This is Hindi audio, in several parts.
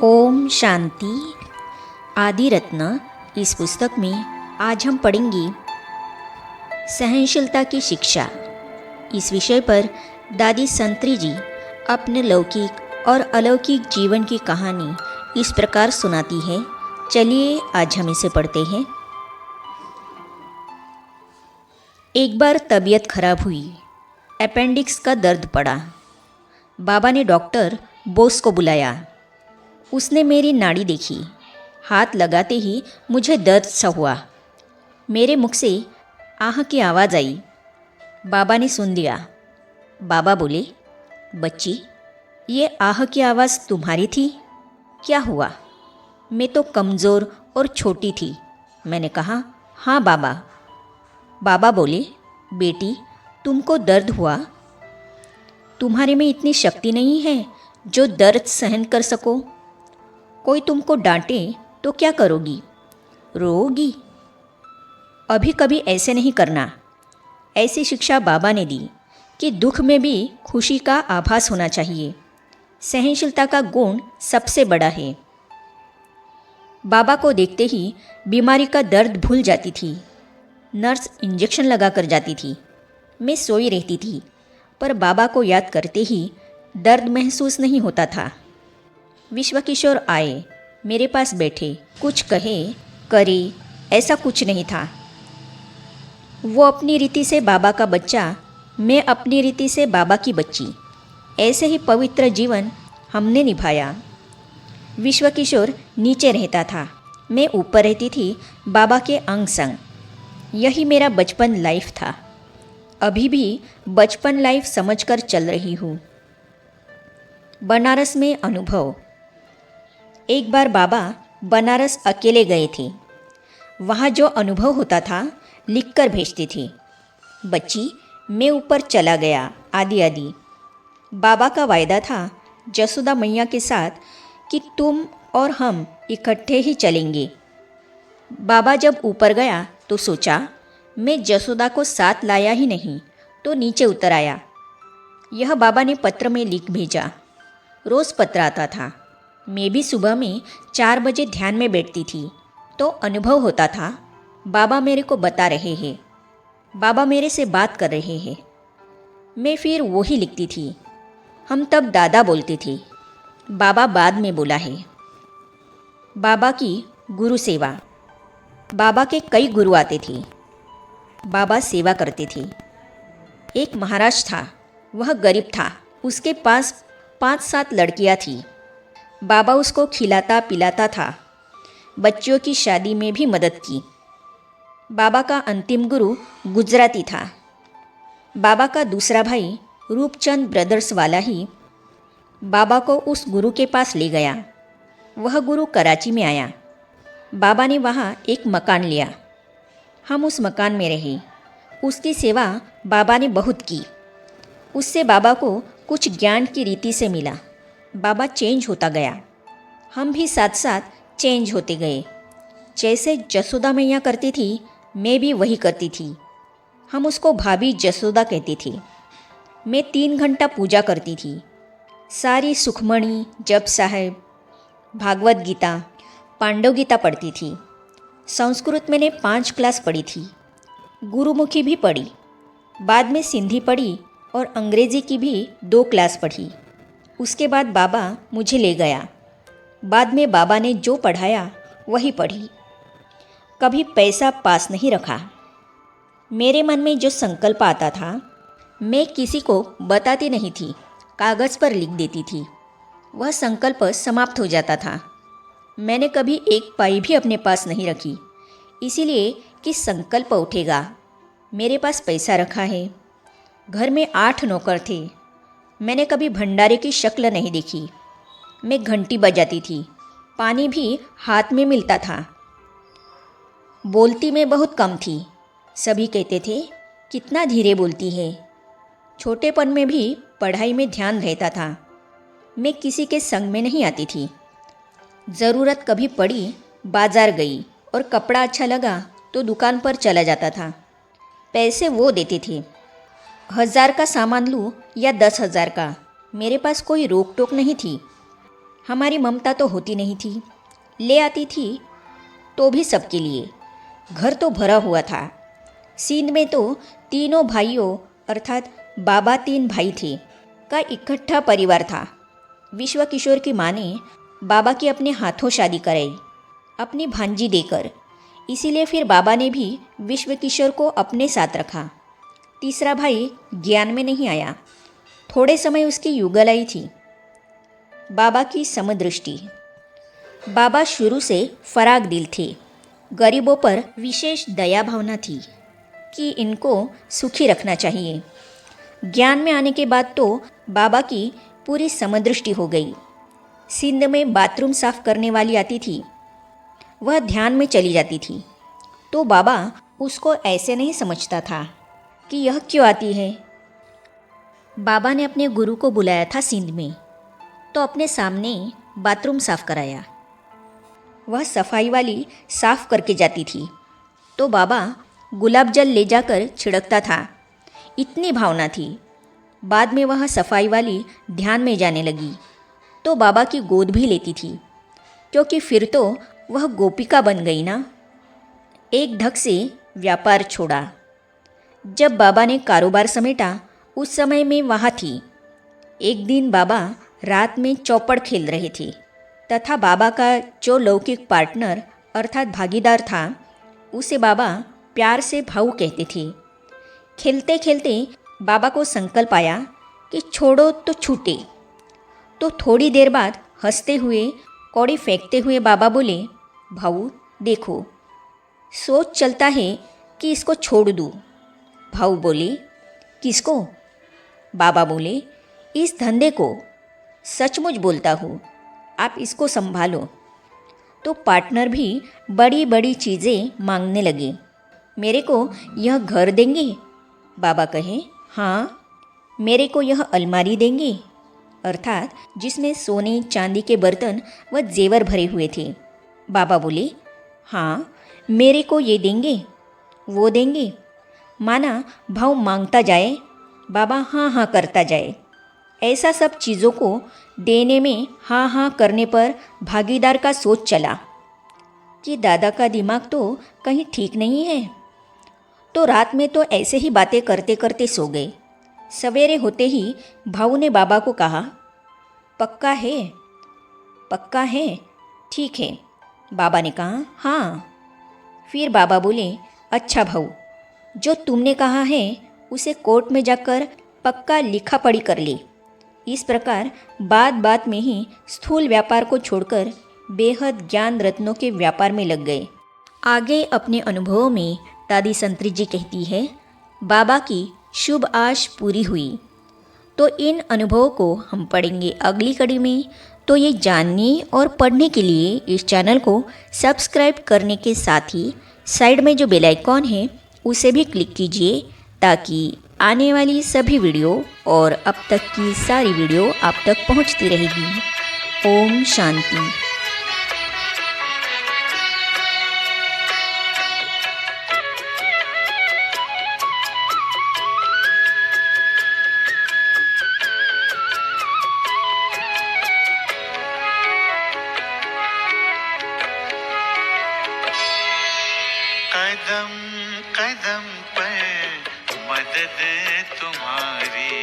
ओम शांति। आदि रत्न इस पुस्तक में आज हम पढ़ेंगे सहनशीलता की शिक्षा। इस विषय पर दादी संत्री जी अपने लौकिक और अलौकिक जीवन की कहानी इस प्रकार सुनाती है। चलिए आज हम इसे पढ़ते हैं। एक बार तबीयत खराब हुई, अपेंडिक्स का दर्द पड़ा। बाबा ने डॉक्टर बोस को बुलाया। उसने मेरी नाड़ी देखी। हाथ लगाते ही मुझे दर्द सा हुआ। मेरे मुख से आह की आवाज़ आई। बाबा ने सुन लिया। बाबा बोले, बच्ची, ये आह की आवाज़ तुम्हारी थी? क्या हुआ? मैं तो कमज़ोर और छोटी थी। मैंने कहा, हाँ बाबा। बाबा बोले, बेटी, तुमको दर्द हुआ? तुम्हारे में इतनी शक्ति नहीं है जो दर्द सहन कर सको। कोई तुमको डांटे तो क्या करोगी? रोओगी? अभी कभी ऐसे नहीं करना। ऐसी शिक्षा बाबा ने दी कि दुख में भी खुशी का आभास होना चाहिए। सहनशीलता का गुण सबसे बड़ा है। बाबा को देखते ही बीमारी का दर्द भूल जाती थी। नर्स इंजेक्शन लगा कर जाती थी। मैं सोई रहती थी, पर बाबा को याद करते ही दर्द महसूस नहीं होता था। विश्व किशोर आए, मेरे पास बैठे, कुछ कहे करे ऐसा कुछ नहीं था। वो अपनी रीति से बाबा का बच्चा, मैं अपनी रीति से बाबा की बच्ची। ऐसे ही पवित्र जीवन हमने निभाया। विश्व किशोर नीचे रहता था, मैं ऊपर रहती थी बाबा के अंग संग। यही मेरा बचपन लाइफ था। अभी भी बचपन लाइफ समझकर चल रही हूँ। बनारस में अनुभव। एक बार बाबा बनारस अकेले गए थे। वहाँ जो अनुभव होता था लिख कर भेजती थी। बच्ची, मैं ऊपर चला गया आदि आदि। बाबा का वायदा था जसोदा मैया के साथ कि तुम और हम इकट्ठे ही चलेंगे। बाबा जब ऊपर गया तो सोचा मैं जसोदा को साथ लाया ही नहीं, तो नीचे उतर आया। यह बाबा ने पत्र में लिख भेजा। रोज़ पत्र आता था। मैं भी सुबह में 4 बजे ध्यान में बैठती थी तो अनुभव होता था बाबा मेरे को बता रहे हैं, बाबा मेरे से बात कर रहे हैं। मैं फिर वही लिखती थी। हम तब दादा बोलते थे, बाबा बाद में बोला है। बाबा की गुरु सेवा। बाबा के कई गुरु आते थे। बाबा सेवा करते थे। एक महाराज था, वह गरीब था। उसके पास 5-7 लड़कियां थीं। बाबा उसको खिलाता पिलाता था। बच्चियों की शादी में भी मदद की। बाबा का अंतिम गुरु गुजराती था। बाबा का दूसरा भाई रूपचंद ब्रदर्स वाला ही बाबा को उस गुरु के पास ले गया। वह गुरु कराची में आया। बाबा ने वहाँ एक मकान लिया। हम उस मकान में रहे। उसकी सेवा बाबा ने बहुत की। उससे बाबा को कुछ ज्ञान की रीति से मिला। बाबा चेंज होता गया। हम भी साथ साथ चेंज होते गए। जैसे जसोदा मैया करती थी, मैं भी वही करती थी। हम उसको भाभी जसोदा कहते थे। मैं 3 घंटा पूजा करती थी। सारी सुखमणि, जप साहेब, भागवत गीता, पांडव गीता पढ़ती थी। संस्कृत मैंने 5 क्लास पढ़ी थी। गुरुमुखी भी पढ़ी। बाद में सिंधी पढ़ी और अंग्रेज़ी की भी 2 क्लास पढ़ी। उसके बाद बाबा मुझे ले गया। बाद में बाबा ने जो पढ़ाया वही पढ़ी। कभी पैसा पास नहीं रखा। मेरे मन में जो संकल्प आता था मैं किसी को बताती नहीं थी, कागज़ पर लिख देती थी। वह संकल्प समाप्त हो जाता था। मैंने कभी 1 पाई भी अपने पास नहीं रखी, इसीलिए कि संकल्प उठेगा। मेरे पास पैसा रखा है। घर में 8 नौकर थे। मैंने कभी भंडारे की शक्ल नहीं देखी। मैं घंटी बजाती थी। पानी भी हाथ में मिलता था। बोलती मैं बहुत कम थी। सभी कहते थे, कितना धीरे बोलती है। छोटेपन में भी पढ़ाई में ध्यान रहता था। मैं किसी के संग में नहीं आती थी। ज़रूरत कभी पड़ी, बाज़ार गई और कपड़ा अच्छा लगा तो दुकान पर चला जाता था। पैसे वो देते थे। 1000 का सामान लूँ या 10,000 का, मेरे पास कोई रोक टोक नहीं थी। हमारी ममता तो होती नहीं थी, ले आती थी तो भी सबके लिए। घर तो भरा हुआ था। सिंध में तो तीनों भाइयों अर्थात बाबा 3 भाई थे का इकट्ठा परिवार था। विश्व किशोर की माँ ने बाबा की अपने हाथों शादी कराई, अपनी भांजी देकर। इसीलिए फिर बाबा ने भी विश्व किशोर को अपने साथ रखा। तीसरा भाई ज्ञान में नहीं आया। थोड़े समय उसकी युगल आई थी। बाबा की समदृष्टि। बाबा शुरू से फराग दिल थे। गरीबों पर विशेष दया भावना थी कि इनको सुखी रखना चाहिए। ज्ञान में आने के बाद तो बाबा की पूरी समदृष्टि हो गई। सिंध में बाथरूम साफ करने वाली आती थी, वह ध्यान में चली जाती थी तो बाबा उसको ऐसे नहीं समझता था कि यह क्यों आती है। बाबा ने अपने गुरु को बुलाया था सिंध में, तो अपने सामने बाथरूम साफ कराया। वह सफाई वाली साफ करके जाती थी तो बाबा गुलाब जल ले जाकर छिड़कता था। इतनी भावना थी। बाद में वह सफाई वाली ध्यान में जाने लगी तो बाबा की गोद भी लेती थी, क्योंकि फिर तो वह गोपिका बन गई ना। एक धक से व्यापार छोड़ा। जब बाबा ने कारोबार समेटा उस समय में वहाँ थी। एक दिन बाबा रात में चौपड़ खेल रहे थे तथा बाबा का जो लौकिक पार्टनर अर्थात भागीदार था उसे बाबा प्यार से भाऊ कहते थे। खेलते खेलते बाबा को संकल्प आया कि छोड़ो तो छूटे। तो थोड़ी देर बाद हंसते हुए कौड़ी फेंकते हुए बाबा बोले, भाऊ देखो, सोच चलता है कि इसको छोड़ दूँ। भाऊ बोले, किसको? बाबा बोले, इस धंधे को। सचमुच बोलता हूँ, आप इसको संभालो। तो पार्टनर भी बड़ी बड़ी चीज़ें मांगने लगे। मेरे को यह घर देंगे? बाबा कहे, हाँ। मेरे को यह अलमारी देंगे? अर्थात जिसमें सोने चांदी के बर्तन व जेवर भरे हुए थे। बाबा बोले, हाँ। मेरे को ये देंगे, वो देंगे। माना भाव मांगता जाए, बाबा हाँ हाँ करता जाए। ऐसा सब चीज़ों को देने में हाँ हाँ करने पर भागीदार का सोच चला कि दादा का दिमाग तो कहीं ठीक नहीं है। तो रात में तो ऐसे ही बातें करते करते सो गए। सवेरे होते ही भाऊ ने बाबा को कहा, पक्का है? पक्का है, ठीक है। बाबा ने कहा, हाँ। फिर बाबा बोले, अच्छा भाऊ, जो तुमने कहा है उसे कोर्ट में जाकर पक्का लिखा पढ़ी कर ले। इस प्रकार बात बात में ही स्थूल व्यापार को छोड़कर बेहद ज्ञान रत्नों के व्यापार में लग गए। आगे अपने अनुभवों में दादी संतरी जी कहती है, बाबा की शुभ आश पूरी हुई। तो इन अनुभवों को हम पढ़ेंगे अगली कड़ी में। तो ये जानने और पढ़ने के लिए इस चैनल को सब्सक्राइब करने के साथ ही साइड में जो बेल आइकॉन है उसे भी क्लिक कीजिए, ताकि आने वाली सभी वीडियो और अब तक की सारी वीडियो आप तक पहुंचती रहेगी। ओम शांति। कदम कदम पर मदद तुम्हारी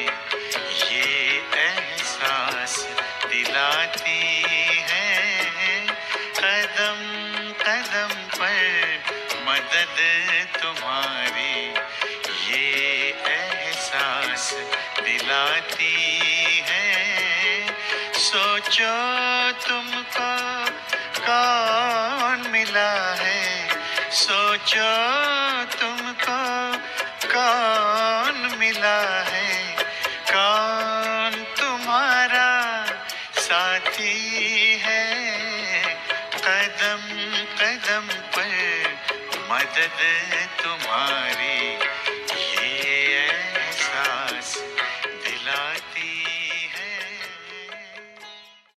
ये एहसास दिलाती है। कदम कदम पर मदद तुम्हारी ये एहसास दिलाती है। सोचो तुमको कौन मिला है, सोचो तुमको कौन मिला है, कौन तुम्हारा साथी है। कदम कदम पर मदद तुम्हारी